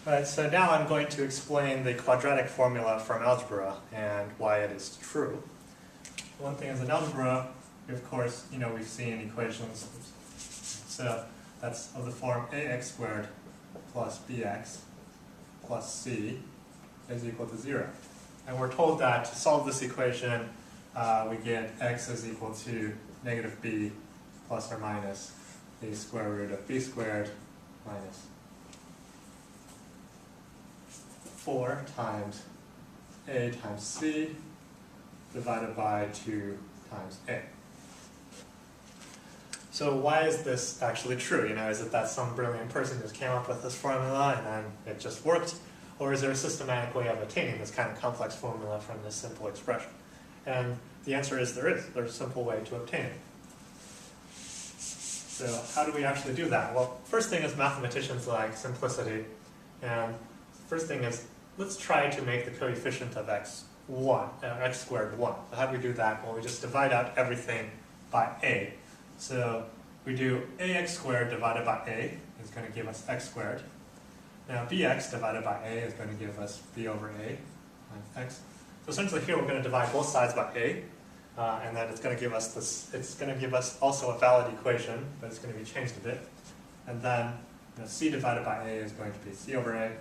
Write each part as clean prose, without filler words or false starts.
Alright, so now I'm going to explain the quadratic formula from algebra and why it is true. One thing is in algebra, of course, we've seen equations. So that's of the form ax squared plus bx plus c is equal to 0. And we're told that to solve this equation, we get x is equal to negative b plus or minus the square root of b squared minus 4 times a times c divided by 2 times a. So why is this actually true? Is it that some brilliant person just came up with this formula and then it just worked? Or is there a systematic way of attaining this kind of complex formula from this simple expression? And the answer is there is. There's a simple way to obtain it. So how do we actually do that? Well, first thing is mathematicians like simplicity. And first thing is, let's try to make the coefficient of x squared 1. So how do we do that? Well, we just divide out everything by a. So we do ax squared divided by a is going to give us x squared. Now bx divided by a is going to give us b over a times x. So essentially here we're going to divide both sides by a, and then it's going to give us this. It's going to give us also a valid equation, but it's going to be changed a bit. And then c divided by a is going to be c over a,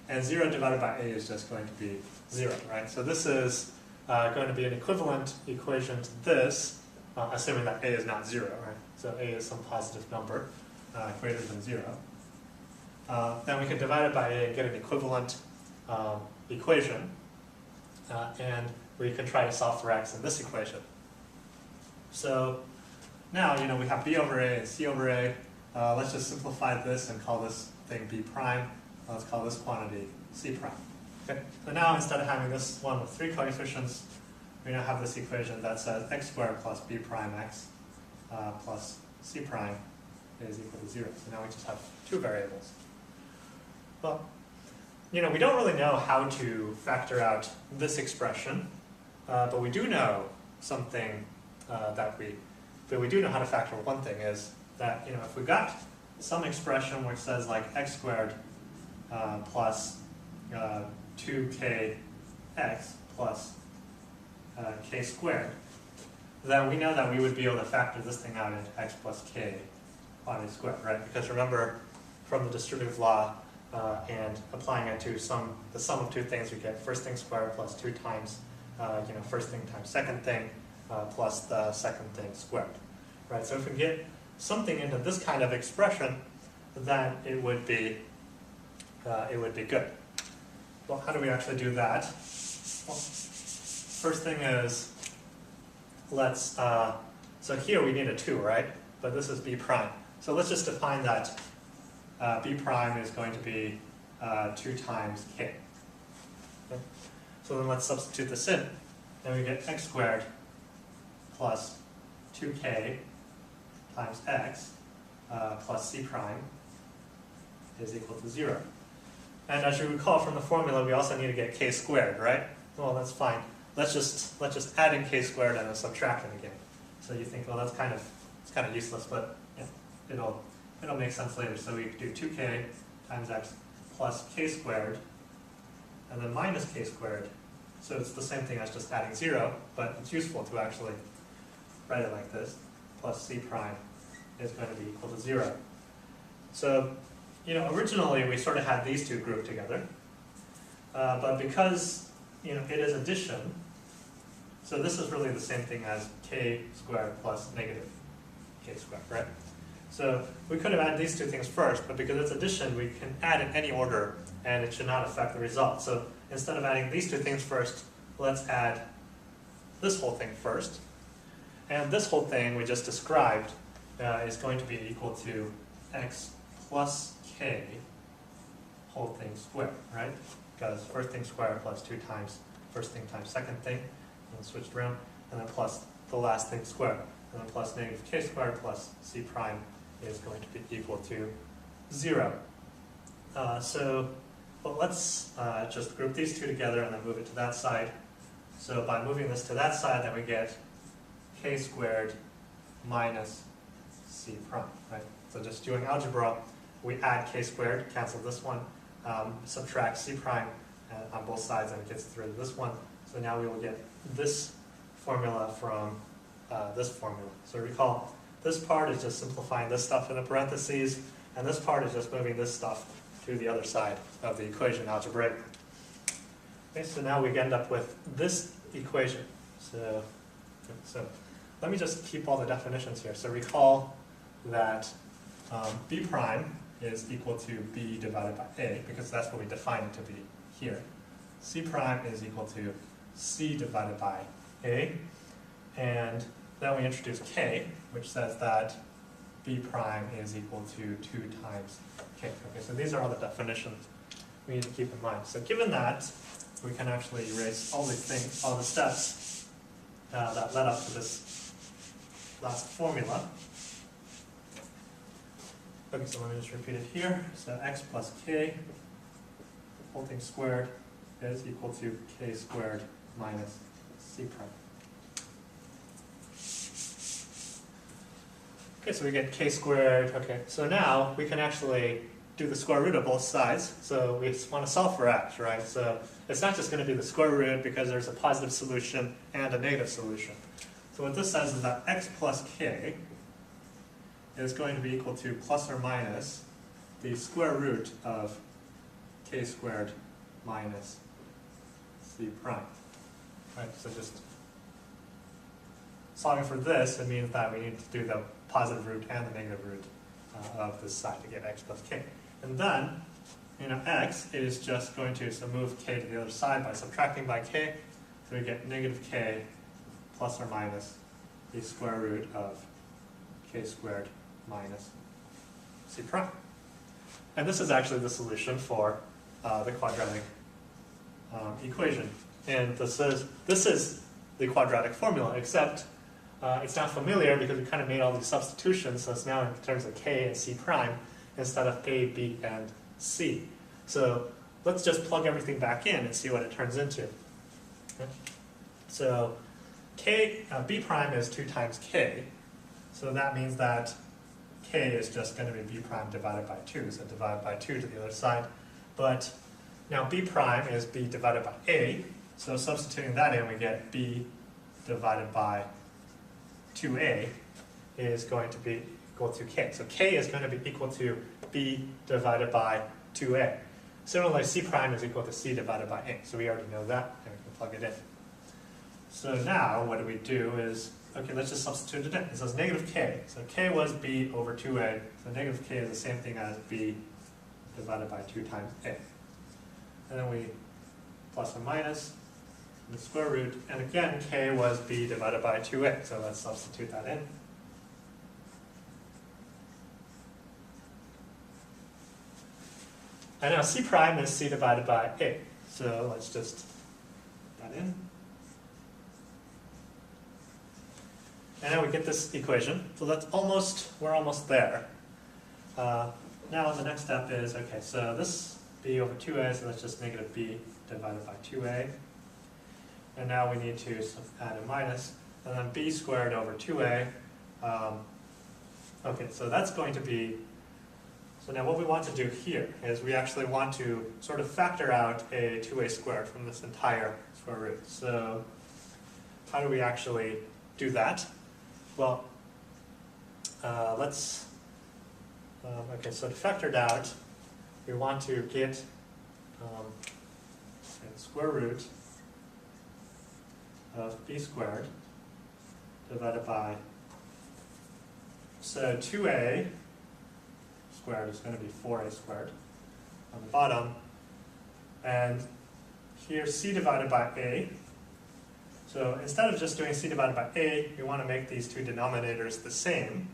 and 0 divided by a is just going to be 0, right? So this is going to be an equivalent equation to this, assuming that a is not 0, right? So a is some positive number greater than 0. Then we can divide it by a and get an equivalent equation, and we can try to solve for x in this equation. So now, we have b over a and c over a. Let's just simplify this and call this thing b prime. Let's call this quantity c prime. Okay. So now instead of having this one with 3 coefficients, we now have this equation that says x squared plus b prime x plus c prime is equal to 0. So now we just have 2 variables. Well, we don't really know how to factor out this expression, but we do know something but we do know how to factor one thing is that, if we got some expression which says like x squared plus 2kx plus k squared, then we know that we would be able to factor this thing out into x plus k quantity squared, right? Because remember, from the distributive law and applying it to the sum of 2 things, we get first thing squared plus 2 times first thing times second thing plus the second thing squared, right? So if we get something into this kind of expression, then it would be good. Well, how do we actually do that? Well, first thing is, so here we need a 2, right? But this is b prime. So let's just define that b prime is going to be 2 times k. Okay? So then let's substitute this in. Then we get x squared plus 2k times x plus c prime is equal to 0. And as you recall from the formula, we also need to get k squared, right? Well, that's fine. Let's just add in k squared and then subtract it again. So you think, well, it's kind of useless, but it'll make sense later. So we do 2k times x plus k squared, and then minus k squared. So it's the same thing as just adding 0, but it's useful to actually write it like this. Plus c prime is going to be equal to 0. So, originally we sort of had these 2 grouped together, but because it is addition, so this is really the same thing as k squared plus negative k squared, right? So we could have added these 2 things first, but because it's addition, we can add in any order, and it should not affect the result. So instead of adding these 2 things first, let's add this whole thing first. And this whole thing we just described is going to be equal to x plus k whole thing squared, right? Because first thing squared plus 2 times first thing times second thing, and switched around, and then plus the last thing squared, and then plus negative k squared plus c prime is going to be equal to 0. Well, let's just group these 2 together and then move it to that side. So by moving this to that side, then we get k squared minus c prime, right? So just doing algebra, we add k squared, cancel this one, subtract c prime on both sides, and it gets rid of this one. So now we will get this formula from this formula. So recall, this part is just simplifying this stuff in the parentheses, and this part is just moving this stuff to the other side of the equation algebraically. Okay, so now we end up with this equation. So let me just keep all the definitions here. So recall that b prime is equal to b divided by a, because that's what we define it to be here. C prime is equal to c divided by a, and then we introduce k, which says that b prime is equal to 2 times k. Okay, so these are all the definitions we need to keep in mind. So given that, we can actually erase all these things, all the steps that led up to this last formula. Okay, so let me just repeat it here. So x plus k, whole thing squared, is equal to k squared minus c prime. Okay, so we get k squared. Okay, so now we can actually do the square root of both sides. So we want to solve for x, right? So it's not just going to be the square root because there's a positive solution and a negative solution. So what this says is that x plus k is going to be equal to plus or minus the square root of k squared minus c prime. Right, so just solving for this, it means that we need to do the positive root and the negative root of this side to get x plus k. And then, x is just going to move k to the other side by subtracting by k, so we get negative k plus or minus the square root of k squared minus c prime. And this is actually the solution for the quadratic equation. And this is the quadratic formula, except it's not familiar because we kind of made all these substitutions, so it's now in terms of k and c prime instead of a, b, and c. So let's just plug everything back in and see what it turns into. Okay. So b prime is 2 times k, so that means that k is just going to be b prime divided by 2, so divide by 2 to the other side. But now b prime is b divided by a, so substituting that in, we get b divided by 2a is going to be equal to k. So k is going to be equal to b divided by 2a. Similarly, c prime is equal to c divided by a. So we already know that, and we can plug it in. So now what do is, okay, let's just substitute it in. It says negative k. So k was b over 2a. So negative k is the same thing as b divided by 2 times a. And then we plus or minus the square root. And again, k was b divided by 2a. So let's substitute that in. And now c prime is c divided by a. So let's just put that in. And now we get this equation. So we're almost there. Now the next step is, okay, so this b over 2a, so that's just negative b divided by 2a. And now we need to add a minus, and then b squared over 2a. Okay, so that's going to be, so now what we want to do here is we actually want to sort of factor out a 2a squared from this entire square root. So how do we actually do that? Well, okay, so to factor it out, we want to get the square root of b squared divided by, so 2a squared is going to be 4a squared on the bottom, and here c divided by a. So instead of just doing c divided by a, we want to make these two denominators the same.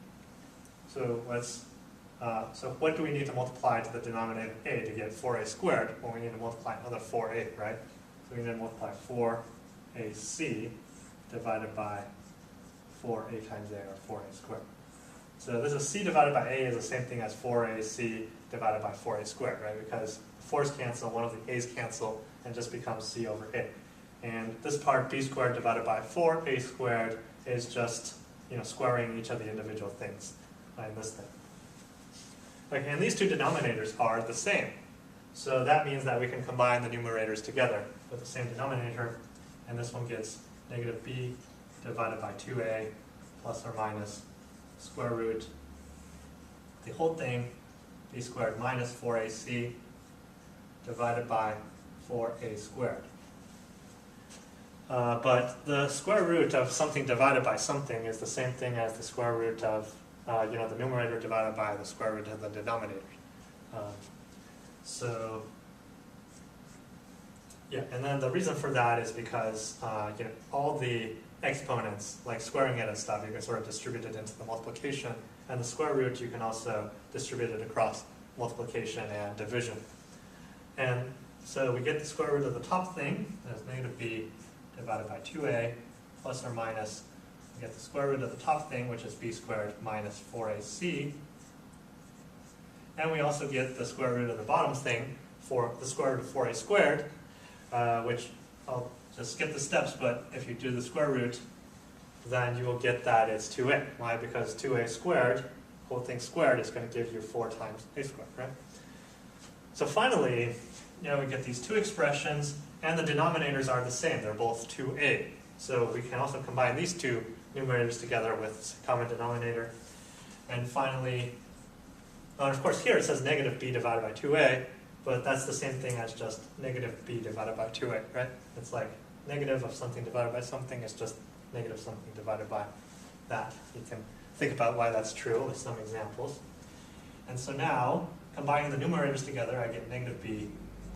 So so what do we need to multiply to the denominator a to get 4a squared? Well, we need to multiply another 4a, right? So we need to multiply 4ac divided by 4a times a, or 4a squared. So this is c divided by a is the same thing as 4ac divided by 4a squared, right? Because 4's cancel, one of the a's cancel, and just becomes c over a. And this part, b squared divided by 4a squared, is just squaring each of the individual things in this thing. Okay, and these two denominators are the same. So that means that we can combine the numerators together with the same denominator, and this one gets negative b divided by 2a plus or minus square root the whole thing, b squared minus 4ac divided by 4a squared. But the square root of something divided by something is the same thing as the square root of the numerator divided by the square root of the denominator. And then the reason for that is because all the exponents, like squaring it and stuff, you can sort of distribute it into the multiplication, and the square root you can also distribute it across multiplication and division. And so we get the square root of the top thing, as negative b divided by 2a plus or minus, we get the square root of the top thing, which is b squared minus 4ac. And we also get the square root of the bottom thing, for the square root of 4a squared, which I'll just skip the steps, but if you do the square root, then you will get that it's 2a. Why? Because 2a squared, whole thing squared, is going to give you 4 times a squared, right? So finally, we get these two expressions, and the denominators are the same. They're both 2a. So we can also combine these two numerators together with a common denominator. And finally, and of course here it says negative b divided by 2a, but that's the same thing as just negative b divided by 2a, right? It's like negative of something divided by something is just negative something divided by that. You can think about why that's true with some examples. And so now, combining the numerators together, I get negative b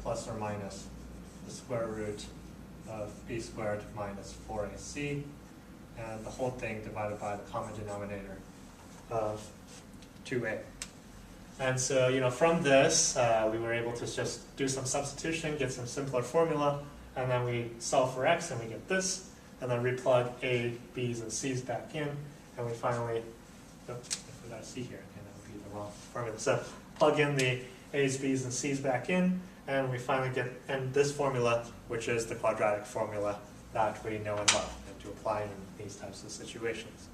plus or minus the square root of b squared minus 4ac, and the whole thing divided by the common denominator of 2a. And so, from this, we were able to just do some substitution, get some simpler formula, and then we solve for x, and we get this, and then replug a, b's, and c's back in, and we finally, if we got a c here, okay, that would be the wrong formula. So plug in the a's, b's, and c's back in, and we finally get this formula, which is the quadratic formula that we know and love, and to apply in these types of situations.